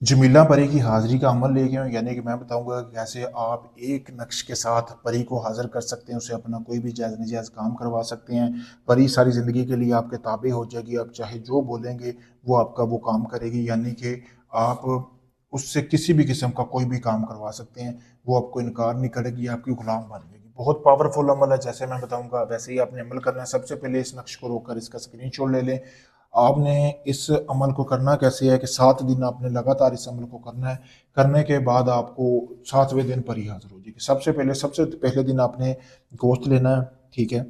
जमीला परी की हाज़िरी का अमल लेके आऊँ, यानी कि मैं बताऊँगा कि कैसे आप एक नक्श के साथ परी को हाज़िर कर सकते हैं, उससे अपना कोई भी जायज़ नाजायज़ काम करवा सकते हैं। परी सारी ज़िंदगी के लिए आपके ताबे हो जाएगी, आप चाहे जो बोलेंगे वो आपका वो काम करेगी, यानी कि आप उससे किसी भी किस्म का कोई भी काम करवा सकते हैं, वो आपको इनकार नहीं करेगी, आपकी गुलाम बन जाएगी। बहुत पावरफुल अमल है, जैसे मैं बताऊँगा वैसे ही आपने अमल करना है। सबसे पहले इस नक्श को रोक कर इसका स्क्रीनशॉट ले लें। आपने इस अमल को करना कैसे है कि 7 दिन आपने लगातार इस अमल को करना है। करने के बाद आपको 7वें दिन परी हाज़िर हो जाएगी। सबसे पहले दिन आपने गोश्त लेना है, ठीक है?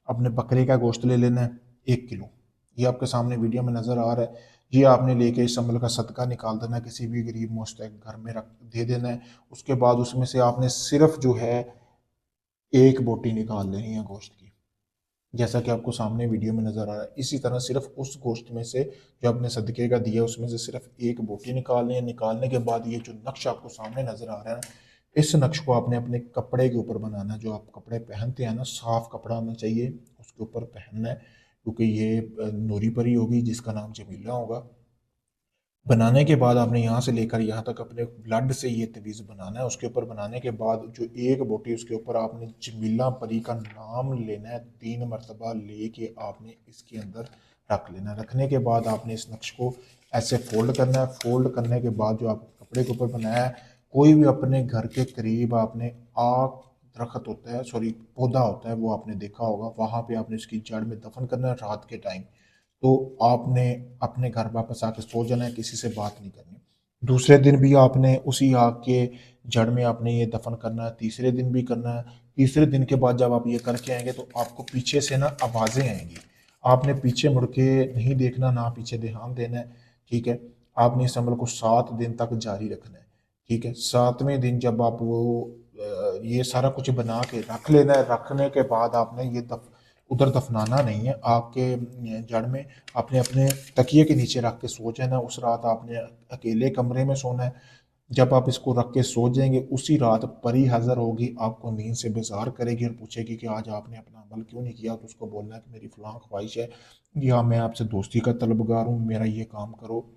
अपने बकरे का गोश्त ले लेना है 1 किलो। ये आपके सामने वीडियो में नज़र आ रहा है। ये आपने लेके इस अमल का सदका निकाल देना है, किसी भी गरीब मुस्तहिक घर में रख दे देना है। उसके बाद उसमें से आपने सिर्फ़ जो है 1 बोटी निकाल लेनी है गोश्त की। जैसा कि आपको सामने वीडियो में नज़र आ रहा है। इसी तरह सिर्फ उस गोश्त में से जो आपने सदके का दिया उसमें से सिर्फ एक बोटी निकालनी है। निकालने के बाद ये जो नक्श आपको सामने नज़र आ रहा है ना, इस नक्श को आपने अपने कपड़े के ऊपर बनाना है। जो आप कपड़े पहनते हैं ना, साफ कपड़ा होना चाहिए, उसके ऊपर पहनना है, क्योंकि ये नूरी परी होगी जिसका नाम जमीला होगा। बनाने के बाद आपने यहाँ से लेकर यहाँ तक अपने ब्लड से ये तवीज़ बनाना है। उसके ऊपर बनाने के बाद जो एक बोटी उसके ऊपर आपने जमीला परी का नाम लेना है, 3 मरतबा लेके आपने इसके अंदर रख लेना है। रखने के बाद आपने इस नक्श को ऐसे फोल्ड करना है। फोल्ड करने के बाद जो आप कपड़े के ऊपर बनाया है, कोई भी अपने घर के करीब आपने आग दरख्त होता है, सॉरी पौधा होता है, वो आपने देखा होगा, वहाँ पे आपने इसकी जड़ में दफन करना है रात के टाइम। तो आपने अपने घर वापस आके सो जाना है, किसी से बात नहीं करनी। दूसरे दिन भी आपने उसी आग के जड़ में आपने ये दफन करना है, तीसरे दिन भी करना है। तीसरे दिन के बाद जब आप ये करके आएंगे तो आपको पीछे से ना आवाज़ें आएंगी। आपने पीछे मुड़ के नहीं देखना, ना पीछे ध्यान देना है, ठीक है? आपने इस अमल को 7 दिन तक जारी रखना है, ठीक है? 7वें दिन जब आप वो ये सारा कुछ बना के रख लेना है। रखने के बाद आपने ये उधर दफनाना नहीं है, आग के जड़ में आपने अपने तकिए के नीचे रख के सो जाना है। उस रात आपने अकेले कमरे में सोना है। जब आप इसको रख के सो जाएंगे, उसी रात परी हाज़िर होगी, आपको नींद से बेजार करेगी और पूछेगी कि आज आपने अपना अमल क्यों नहीं किया। तो उसको बोलना है कि मेरी फ़लाँ ख्वाहिश है, या मैं आपसे दोस्ती का तलबगार हूँ, मेरा ये काम करो,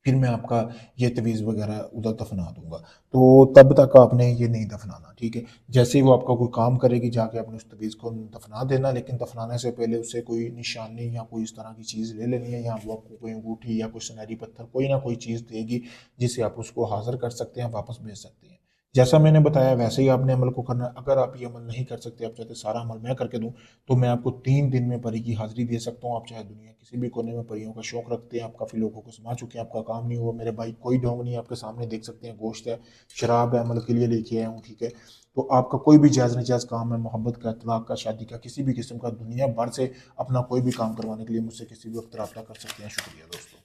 फिर मैं आपका ये तवीज़ वगैरह उधर दफना दूंगा। तो तब तक आपने ये नहीं दफनाना, ठीक है? जैसे ही वो आपका कोई काम करेगी, जाके आपने उस तवीज़ को दफना देना, लेकिन दफनाने से पहले उससे कोई निशानी या कोई इस तरह की चीज़ ले लेनी है, या वो आपको कोई अंगूठी या कोई सुनहरी पत्थर कोई ना कोई चीज़ देगी, जिससे आप उसको हाज़िर कर सकते हैं, वापस भेज सकते हैं। जैसा मैंने बताया वैसे ही आपने अमल को करना है। अगर आप ये अमल नहीं कर सकते, आप चाहते सारा अमल मैं करके दूं, तो मैं आपको 3 दिन में परी की हाजिरी दे सकता हूँ। आप चाहे दुनिया किसी भी कोने में परियों का शौक रखते हैं, आप काफ़ी लोगों को समा चुके हैं, आपका काम नहीं हुआ, मेरे भाई कोई ढोंग नहीं है, आपके सामने देख सकते हैं, गोश्त है, शराब है, अमल के लिए लेके आया हूँ, ठीक है? तो आपका कोई भी जायज़ नाजायज़ काम है, मोहब्बत का, तलाक का, शादी का, किसी भी किस्म का, दुनिया भर से अपना कोई भी काम करवाने के लिए मुझसे किसी भी वक्त रब्ता कर सकते हैं। शुक्रिया दोस्तों।